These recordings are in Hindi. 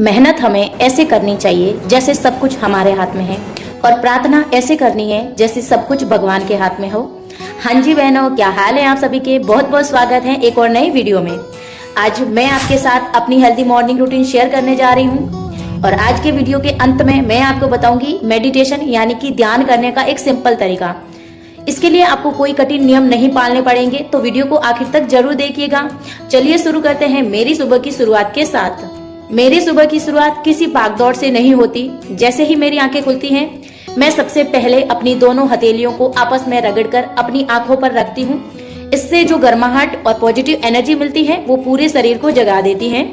मेहनत हमें ऐसे करनी चाहिए जैसे सब कुछ हमारे हाथ में है, और प्रार्थना ऐसे करनी है जैसे सब कुछ भगवान के हाथ में हो। हाँ जी बहनों, क्या हाल है आप सभी के। बहुत बहुत स्वागत है एक और नई वीडियो में। आज मैं आपके साथ अपनी हेल्दी मॉर्निंग रूटीन शेयर करने जा रही हूँ, और आज के वीडियो के अंत में मैं आपको बताऊंगी मेडिटेशन यानी कि ध्यान करने का एक सिंपल तरीका। इसके लिए आपको कोई कठिन नियम नहीं पालने पड़ेंगे, तो वीडियो को आखिर तक जरूर देखिएगा। चलिए शुरू करते हैं मेरी सुबह की शुरुआत के साथ। मेरी सुबह की शुरुआत किसी भागदौड़ से नहीं होती। जैसे ही मेरी आंखें खुलती हैं, मैं सबसे पहले अपनी दोनों हथेलियों को आपस में रगड़कर अपनी आंखों पर रखती हूँ। इससे जो गर्माहट और पॉजिटिव एनर्जी मिलती है वो पूरे शरीर को जगा देती है।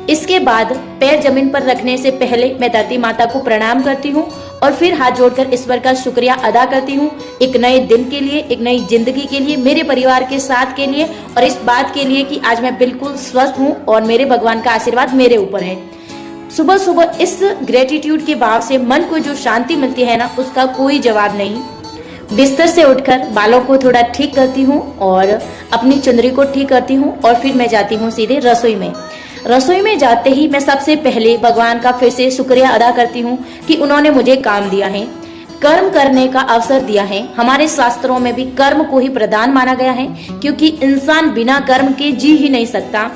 इसके बाद पैर जमीन पर रखने से पहले मैं धरती माता को प्रणाम करती हूँ और फिर हाथ जोड़कर ईश्वर का शुक्रिया अदा करती हूँ, एक नए दिन के लिए, एक नई जिंदगी के लिए, मेरे परिवार के साथ के लिए, और इस बात के लिए कि आज मैं बिल्कुल स्वस्थ हूँ और मेरे भगवान का आशीर्वाद मेरे ऊपर है। सुबह सुबह इस ग्रेटिट्यूड के भाव से मन को जो शांति मिलती है ना, उसका कोई जवाब नहीं। बिस्तर से उठकर बालों को थोड़ा ठीक करती हूँ और अपनी चुनरी को ठीक करती हूँ, और फिर मैं जाती हूँ सीधे रसोई में। रसोई में जाते ही मैं सबसे पहले भगवान का फिर से शुक्रिया अदा करती हूँ कि उन्होंने मुझे काम दिया है, कर्म करने का अवसर दिया है। हमारे शास्त्रों में भी कर्म को ही प्रधान माना गया है, क्योंकि इंसान बिना कर्म के जी ही नहीं सकता।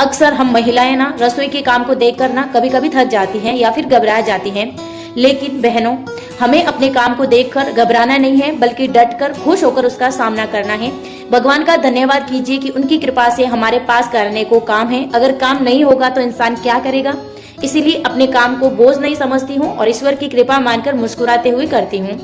अक्सर हम महिलाएं ना रसोई के काम को देखकर ना कभी कभी थक जाती हैं या फिर घबरा जाती हैं, लेकिन बहनों, हमें अपने काम को देखकर घबराना नहीं है, बल्कि डटकर खुश होकर उसका सामना करना है। भगवान का धन्यवाद कीजिए कि उनकी कृपा से हमारे पास करने को काम है। अगर काम नहीं होगा तो इंसान क्या करेगा। इसीलिए अपने काम को बोझ नहीं समझती हूँ और ईश्वर की कृपा मानकर मुस्कुराते हुए करती हूँ।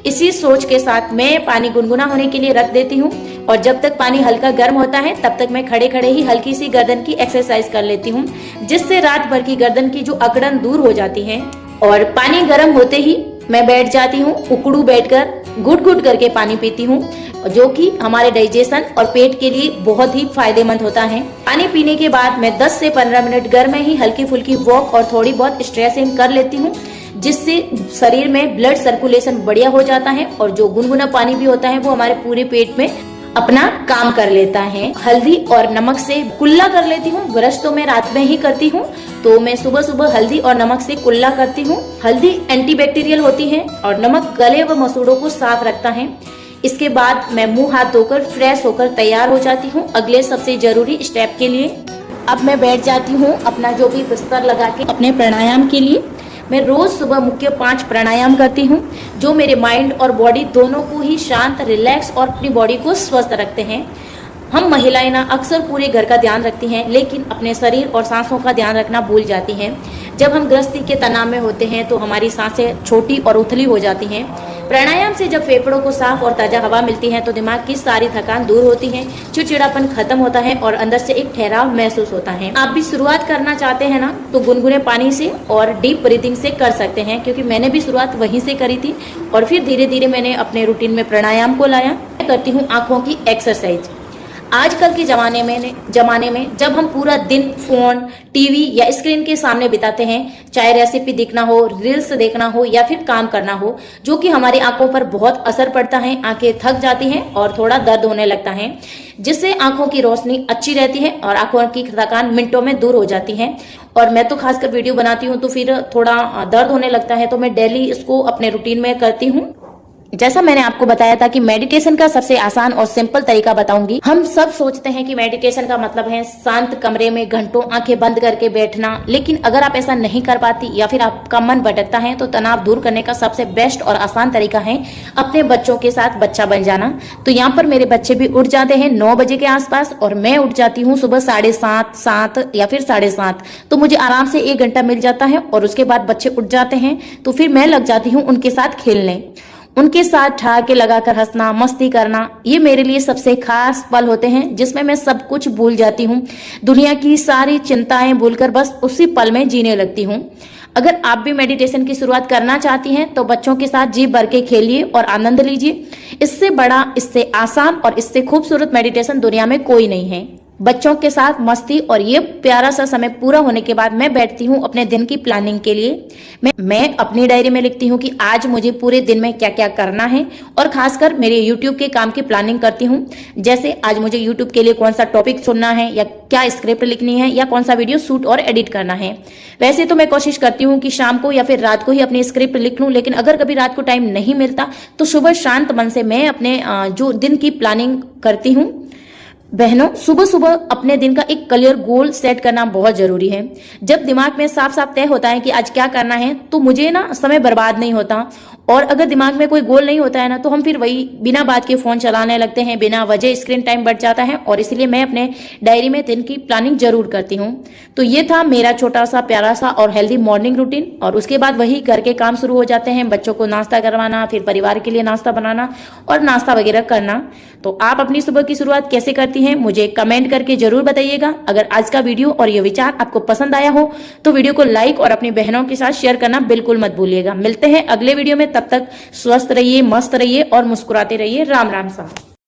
इसी सोच के साथ मैं पानी गुनगुना होने के लिए रख देती हूँ, और जब तक पानी हल्का गर्म होता है तब तक मैं खड़े खड़े ही हल्की सी गर्दन की एक्सरसाइज कर लेती हूँ, जिससे रात भर की गर्दन की जो अकड़न दूर हो जाती है। और पानी गर्म होते ही मैं बैठ जाती हूँ, उकड़ू बैठकर घुट घुट करके पानी पीती हूँ, जो कि हमारे डाइजेशन और पेट के लिए बहुत ही फायदेमंद होता है। पानी पीने के बाद मैं 10 से 15 मिनट घर में ही हल्की फुल्की वॉक और थोड़ी बहुत स्ट्रेचिंग कर लेती हूँ, जिससे शरीर में ब्लड सर्कुलेशन बढ़िया हो जाता है, और जो गुनगुना पानी भी होता है वो हमारे पूरे पेट में अपना काम कर लेता है। हल्दी और नमक से कुल्ला कर लेती हूँ। ब्रश तो मैं रात में ही करती हूँ, तो मैं सुबह सुबह हल्दी और नमक से कुल्ला करती हूँ। हल्दी एंटीबैक्टीरियल होती है और नमक गले व मसूड़ों को साफ रखता है। इसके बाद मैं मुंह हाथ धोकर फ्रेश होकर तैयार हो जाती हूँ अगले सबसे जरूरी स्टेप के लिए। अब मैं बैठ जाती हूँ अपना जो भी बिस्तर लगा के अपने प्राणायाम के लिए। मैं रोज सुबह मुख्य 5 प्राणायाम करती हूँ, जो मेरे माइंड और बॉडी दोनों को ही शांत, रिलैक्स और अपनी बॉडी को स्वस्थ रखते हैं। हम महिलाएं ना अक्सर पूरे घर का ध्यान रखती हैं, लेकिन अपने शरीर और सांसों का ध्यान रखना भूल जाती हैं। जब हम गृहस्थी के तनाव में होते हैं तो हमारी सांसें छोटी और उथली हो जाती हैं। प्राणायाम से जब फेफड़ों को साफ और ताजा हवा मिलती है तो दिमाग की सारी थकान दूर होती है, चिड़चिड़ापन खत्म होता है और अंदर से एक ठहराव महसूस होता है। आप भी शुरुआत करना चाहते हैं ना, तो गुनगुने पानी से और डीप ब्रीदिंग से कर सकते हैं, क्योंकि मैंने भी शुरुआत वहीं से करी थी, और फिर धीरे धीरे मैंने अपने रूटीन में प्राणायाम को लाया। मैं करती हूँ आंखों की एक्सरसाइज। आजकल के जमाने में जब हम पूरा दिन फोन, टीवी या स्क्रीन के सामने बिताते हैं, चाहे रेसिपी देखना हो, रील्स देखना हो या फिर काम करना हो, जो कि हमारी आंखों पर बहुत असर पड़ता है। आंखें थक जाती हैं और थोड़ा दर्द होने लगता है, जिससे आंखों की रोशनी अच्छी रहती है और आंखों की थकान मिनटों में दूर हो जाती है। और मैं तो खासकर वीडियो बनाती हूँ तो फिर थोड़ा दर्द होने लगता है, तो मैं डेली इसको अपने रूटीन में करती हूँ। जैसा मैंने आपको बताया था कि मेडिटेशन का सबसे आसान और सिंपल तरीका बताऊंगी। हम सब सोचते हैं कि मेडिटेशन का मतलब है शांत कमरे में घंटों आंखें बंद करके बैठना, लेकिन अगर आप ऐसा नहीं कर पाती या फिर आपका मन भटकता है तो तनाव दूर करने का सबसे बेस्ट और आसान तरीका है अपने बच्चों के साथ बच्चा बन जाना। तो यहाँ पर मेरे बच्चे भी उठ जाते हैं 9 बजे के आसपास, और मैं उठ जाती हूँ सुबह 7:30, 7 या फिर 7:30, तो मुझे आराम से 1 घंटा मिल जाता है। और उसके बाद बच्चे उठ जाते हैं तो फिर मैं लग जाती हूँ उनके साथ खेलने। उनके साथ ठहाके लगाकर हंसना, मस्ती करना, ये मेरे लिए सबसे खास पल होते हैं, जिसमें मैं सब कुछ भूल जाती हूँ। दुनिया की सारी चिंताएं भूलकर बस उसी पल में जीने लगती हूँ। अगर आप भी मेडिटेशन की शुरुआत करना चाहती हैं तो बच्चों के साथ जी भर के खेलिए और आनंद लीजिए। इससे बड़ा, इससे आसान और इससे खूबसूरत मेडिटेशन दुनिया में कोई नहीं है। बच्चों के साथ मस्ती और ये प्यारा सा समय पूरा होने के बाद मैं बैठती हूँ अपने दिन की प्लानिंग के लिए। मैं अपनी डायरी में लिखती हूँ कि आज मुझे पूरे दिन में क्या क्या करना है और खासकर मेरे यूट्यूब के काम की प्लानिंग करती हूँ। जैसे आज मुझे यूट्यूब के लिए कौन सा टॉपिक सुनना है या क्या स्क्रिप्ट लिखनी है या कौन सा वीडियो शूट और एडिट करना है। वैसे तो मैं कोशिश करती हूँ कि शाम को या फिर रात को ही अपनी स्क्रिप्ट लिख लूँ, लेकिन अगर कभी रात को टाइम नहीं मिलता तो सुबह शांत मन से मैं अपने जो दिन की प्लानिंग करती हूँ। बहनों, सुबह सुबह अपने दिन का एक क्लियर गोल सेट करना बहुत जरूरी है। जब दिमाग में साफ साफ तय होता है कि आज क्या करना है तो मुझे ना समय बर्बाद नहीं होता। और अगर दिमाग में कोई गोल नहीं होता है ना तो हम फिर वही बिना बात के फोन चलाने लगते हैं, बिना वजह स्क्रीन टाइम बढ़ जाता है। और इसलिए मैं अपने डायरी में दिन की प्लानिंग जरूर करती हूँ। तो ये था मेरा छोटा सा प्यारा सा और हेल्दी मॉर्निंग रूटीन। और उसके बाद वही घर के काम शुरू हो जाते हैं, बच्चों को नाश्ता करवाना, फिर परिवार के लिए नाश्ता बनाना और नाश्ता वगैरह करना। तो आप अपनी सुबह की शुरुआत कैसे करती हैं मुझे कमेंट करके जरूर बताइएगा। अगर आज का वीडियो और ये विचार आपको पसंद आया हो तो वीडियो को लाइक और अपनी बहनों के साथ शेयर करना बिल्कुल मत भूलिएगा। मिलते हैं अगले वीडियो में, तब तक स्वस्थ रहिए, मस्त रहिए और मुस्कुराते रहिए। राम राम सा।